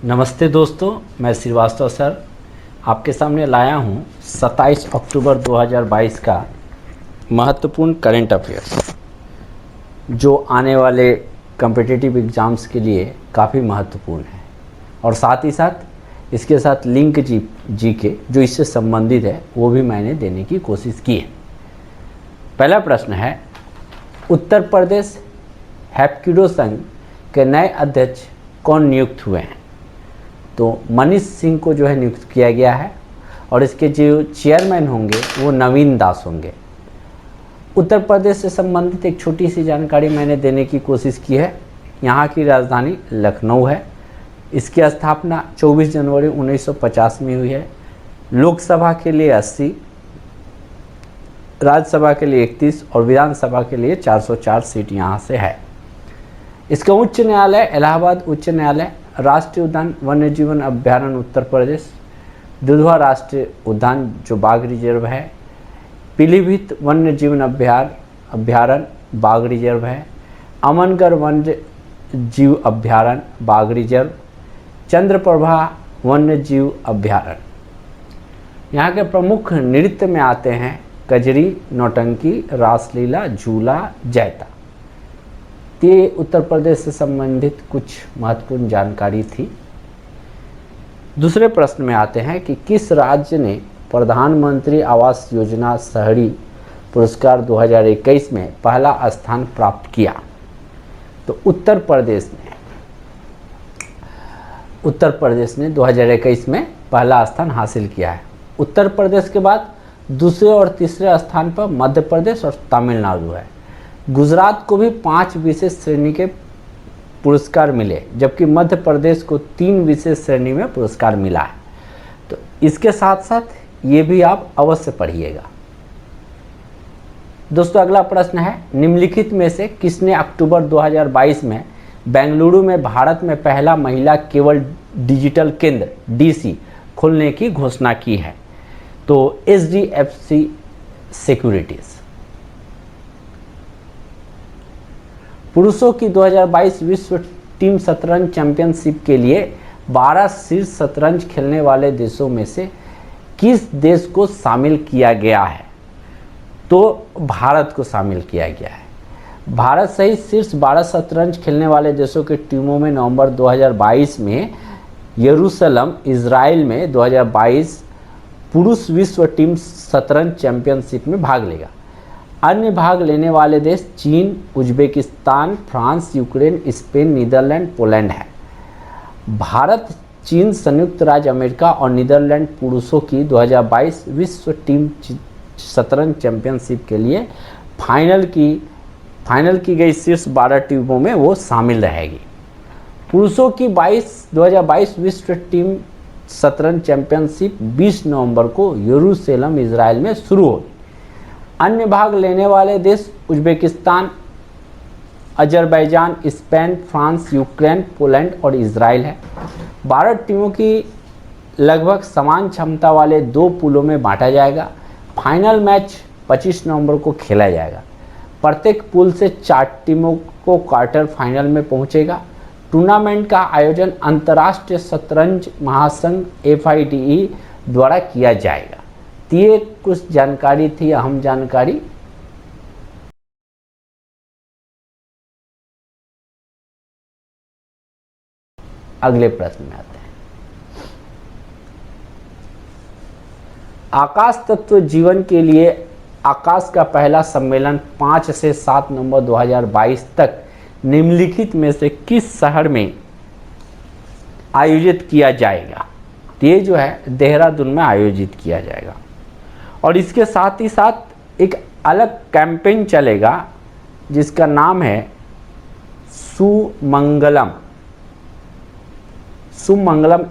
नमस्ते दोस्तों, मैं श्रीवास्तव सर आपके सामने लाया हूं 27 अक्टूबर 2022 का महत्वपूर्ण करंट अफेयर्स जो आने वाले कम्पिटिटिव एग्ज़ाम्स के लिए काफ़ी महत्वपूर्ण है और साथ ही साथ इसके साथ लिंक जी के जो इससे संबंधित है वो भी मैंने देने की कोशिश की है। पहला प्रश्न है, उत्तर प्रदेश हैप्किडो संघ के नए अध्यक्ष कौन नियुक्त हुए हैं? तो मनीष सिंह को जो है नियुक्त किया गया है और इसके जो चेयरमैन होंगे वो नवीन दास होंगे। उत्तर प्रदेश से संबंधित एक छोटी सी जानकारी मैंने देने की कोशिश की है। यहाँ की राजधानी लखनऊ है। इसकी स्थापना 24 जनवरी 1950 में हुई है। लोकसभा के लिए 80, राज्यसभा के लिए 31 और विधानसभा के लिए 404 सीट यहाँ से है। इसका उच्च न्यायालय इलाहाबाद उच्च न्यायालय, राष्ट्रीय उद्यान वन्य जीवन अभ्यारण्य उत्तर प्रदेश, दुधवा राष्ट्रीय उद्यान जो बाघ रिजर्व है, पीलीभीत वन्य जीवन अभ्यारण्य बाघ रिजर्व है, अमनगढ़ वन्य जीव अभ्यारण्य बाघ रिजर्व, चंद्रप्रभा वन्य जीव अभ्यारण्य। यहाँ के प्रमुख नृत्य में आते हैं कजरी, नौटंकी, रासलीला, झूला, जैता। ये उत्तर प्रदेश से संबंधित कुछ महत्वपूर्ण जानकारी थी। दूसरे प्रश्न में आते हैं कि किस राज्य ने प्रधानमंत्री आवास योजना शहरी पुरस्कार 2021 में पहला स्थान प्राप्त किया? तो उत्तर प्रदेश ने 2021 में पहला स्थान हासिल किया है। उत्तर प्रदेश के बाद दूसरे और तीसरे स्थान पर मध्य प्रदेश और तमिलनाडु है। गुजरात को भी 5 विशेष श्रेणी के पुरस्कार मिले, जबकि मध्य प्रदेश को 3 विशेष श्रेणी में पुरस्कार मिला है। तो इसके साथ साथ ये भी आप अवश्य पढ़िएगा। दोस्तों, अगला प्रश्न है, निम्नलिखित में से किसने अक्टूबर 2022 में बेंगलुरु में भारत में पहला महिला केवल डिजिटल केंद्र डीसी खोलने की घोषणा की है? तो HDFC सिक्योरिटीज। पुरुषों की 2022 विश्व टीम शतरंज चैंपियनशिप के लिए 12 शीर्ष शतरंज खेलने वाले देशों में से किस देश को शामिल किया गया है? तो भारत को शामिल किया गया है। भारत सहित शीर्ष 12 शतरंज खेलने वाले देशों की टीमों में नवंबर 2022 में यरूशलेम इजराइल में 2022 पुरुष विश्व टीम शतरंज चैंपियनशिप में भाग लेगा। अन्य भाग लेने वाले देश चीन, Uzbekistan, France, Ukraine, Spain, Netherland, Poland है। भारत, चीन, संयुक्त राज्य अमेरिका और नीदरलैंड पुरुषों की 2022 विश्व टीम शतरंज चैंपियनशिप के लिए फाइनल की गई शीर्ष 12 टीमों में वो शामिल रहेगी। पुरुषों की 2022 विश्व टीम शतरंज चैंपियनशिप 20 नवंबर को यरूशलेम इजराइल में शुरू होगी। अन्य भाग लेने वाले देश Uzbekistan, Azerbaijan, Spain, France, Ukraine, Poland और इजराइल है। 12 टीमों की लगभग समान क्षमता वाले 2 पूलों में बांटा जाएगा। फाइनल मैच 25 नवंबर को खेला जाएगा। प्रत्येक पूल से 4 टीमों को क्वार्टर फाइनल में पहुंचेगा। टूर्नामेंट का आयोजन अंतर्राष्ट्रीय शतरंज महासंघ FIDE द्वारा किया जाएगा। तो ये कुछ जानकारी थी, अहम जानकारी। अगले प्रश्न में आते हैं, आकाश तत्व जीवन के लिए आकाश का पहला सम्मेलन 5 से 7 नवंबर 2022 तक निम्नलिखित में से किस शहर में आयोजित किया जाएगा? ये जो है देहरादून में आयोजित किया जाएगा। और इसके साथ ही साथ एक अलग कैंपेन चलेगा जिसका नाम है सुमंगलम।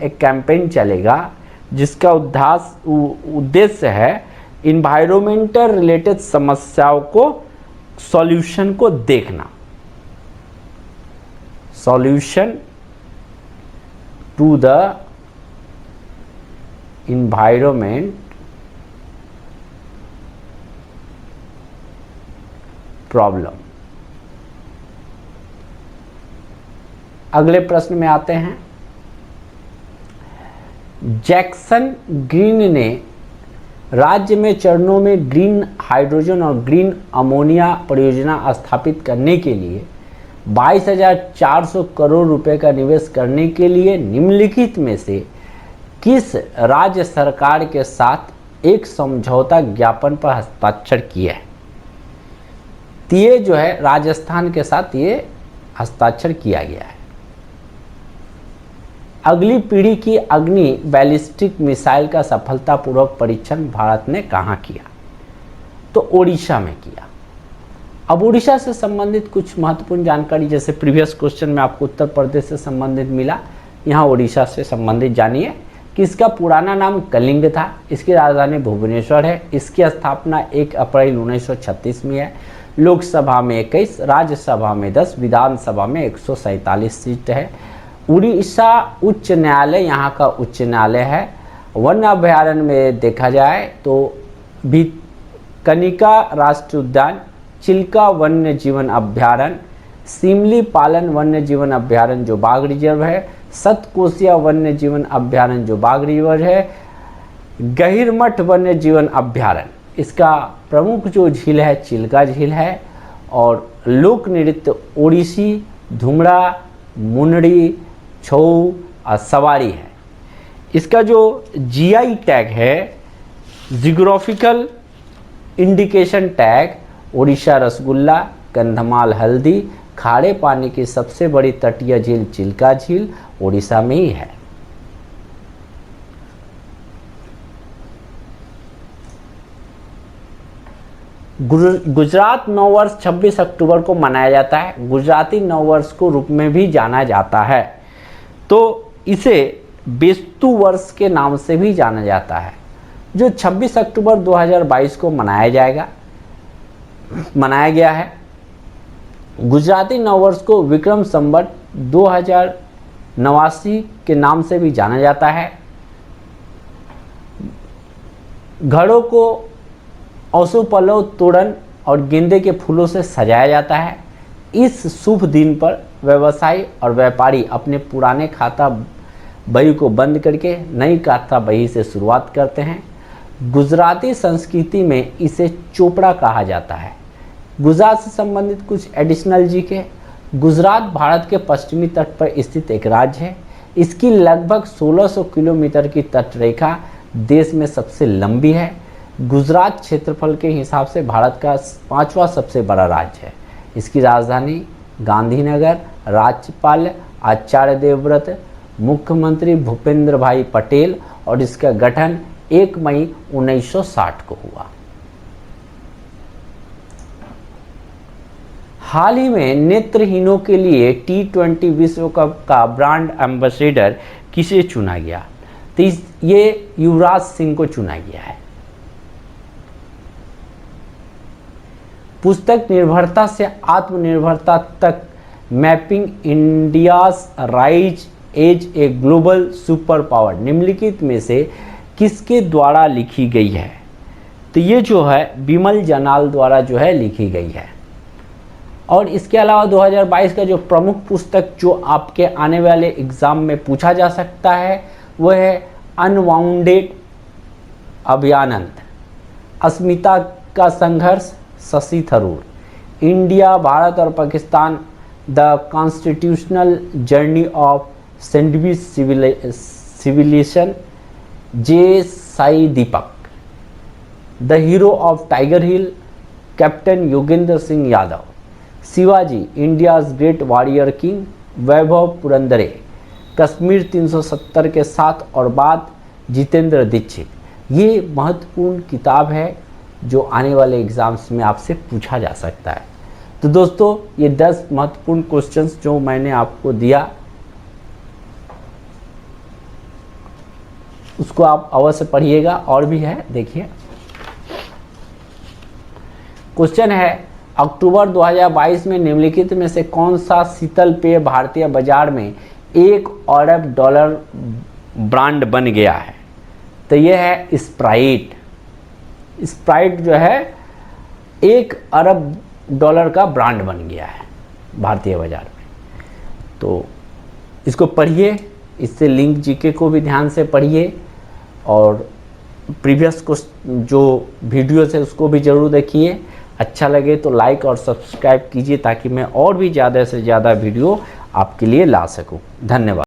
एक कैंपेन चलेगा जिसका उद्देश्य है इन्वायरमेंटल रिलेटेड समस्याओं को सॉल्यूशन को देखना। Solution to the environment problem. अगले प्रश्न में आते हैं, जैक्सन ग्रीन ने राज्य में चरणों में ग्रीन हाइड्रोजन और ग्रीन अमोनिया परियोजना स्थापित करने के लिए 22,400 करोड़ रुपए का निवेश करने के लिए निम्नलिखित में से किस राज्य सरकार के साथ एक समझौता ज्ञापन पर हस्ताक्षर किया है? तो ये जो है राजस्थान के साथ ये हस्ताक्षर किया गया है। अगली पीढ़ी की अग्नि बैलिस्टिक मिसाइल का सफलतापूर्वक परीक्षण भारत ने कहाँ किया? तो ओडिशा में किया। अब ओडिशा से संबंधित कुछ महत्वपूर्ण जानकारी, जैसे प्रीवियस क्वेश्चन में आपको उत्तर प्रदेश से संबंधित मिला, यहाँ ओडिशा से संबंधित जानिए कि इसका पुराना नाम कलिंग था, इसकी राजधानी भुवनेश्वर है, इसकी स्थापना 1 अप्रैल 1936 में है, लोकसभा में 21, राज्यसभा में 10, विधानसभा में 147 सीट है। उड़ीसा उच्च न्यायालय यहाँ का उच्च न्यायालय है। वन्य अभ्यारण्य में देखा जाए तो भी कनिका राष्ट्रीय उद्यान, चिल्का वन्य जीवन अभ्यारण्य, सिमली पालन वन्य जीवन अभ्यारण्य जो बाघ रिजर्व है, सतकोसिया वन्य जीवन अभ्यारण्य जो बाघ रिजर्व है, गहिरमठ वन्य जीवन अभ्यारण्य, इसका प्रमुख जो झील है चिल्का झील है, और लोक नृत्य ओडिसी, धुमड़ा, मुंडरी, छऊ और सवारी है। इसका जो जीआई टैग है, geographical indication tag, Odisha rasgulla, Kandhamal हल्दी, खारे पानी की सबसे बड़ी तटीय झील चिल्का झील ओडिशा में ही है। गुजरात नववर्ष 26 अक्टूबर को मनाया जाता है। गुजराती नववर्ष को रूप में भी जाना जाता है, तो इसे बेस्तु वर्ष के नाम से भी जाना जाता है, जो 26 अक्टूबर 2022 को मनाया गया है। गुजराती नववर्ष को विक्रम संवत 2089 के नाम से भी जाना जाता है। घड़ों को औसोपलव, तोरण और गेंदे के फूलों से सजाया जाता है। इस शुभ दिन पर व्यवसायी और व्यापारी अपने पुराने खाता बही को बंद करके नई खाता बही से शुरुआत करते हैं। गुजराती संस्कृति में इसे चोपड़ा कहा जाता है। गुजरात से संबंधित कुछ एडिशनल जी के, गुजरात भारत के पश्चिमी तट पर स्थित एक राज्य है। इसकी लगभग 1600 किलोमीटर की तटरेखा देश में सबसे लंबी है। गुजरात क्षेत्रफल के हिसाब से भारत का 5वां सबसे बड़ा राज्य है। इसकी राजधानी गांधीनगर, राज्यपाल आचार्य देवव्रत, मुख्यमंत्री भूपेंद्र भाई पटेल, और इसका गठन 1 मई 1960 को हुआ। हाल ही में नेत्रहीनों के लिए T20 विश्व कप का ब्रांड एम्बेसडर किसे चुना गया? तो ये युवराज सिंह को चुना गया है। पुस्तक निर्भरता से आत्मनिर्भरता तक, mapping India's rise as a global super power निम्नलिखित में से किसके द्वारा लिखी गई है? तो ये जो है बिमल जनाल द्वारा जो है लिखी गई है। और इसके अलावा 2022 का जो प्रमुख पुस्तक जो आपके आने वाले एग्जाम में पूछा जा सकता है वह है अनवाउंडेड अभियानंद, अस्मिता का संघर्ष शशि थरूर, इंडिया, भारत और Pakistan, the constitutional journey of sandwich civilisation, J Sai Deepak, the hero of Tiger Hill, captain Yogendra Singh Yadav, Shivaji, India's great warrior king, Vaibhav Purandare, Kashmir 370 के साथ और बाद, जितेंद्र दीक्षित। ये महत्वपूर्ण किताब है जो आने वाले एग्जाम्स में आपसे पूछा जा सकता है। तो दोस्तों, ये 10 महत्वपूर्ण क्वेश्चंस जो मैंने आपको दिया उसको आप अवश्य पढ़िएगा। और भी है, देखिए क्वेश्चन है, अक्टूबर 2022 में निम्नलिखित में से कौन सा शीतल पेय भारतीय बाजार में $1 अरब ब्रांड बन गया है? तो यह है स्प्राइट। स्प्राइट जो है $1 अरब का ब्रांड बन गया है भारतीय बाजार में। तो इसको पढ़िए, इससे लिंक जीके को भी ध्यान से पढ़िए और प्रीवियस को जो वीडियोस है उसको भी ज़रूर देखिए। अच्छा लगे तो लाइक और सब्सक्राइब कीजिए ताकि मैं और भी ज़्यादा से ज़्यादा वीडियो आपके लिए ला सकूं। धन्यवाद।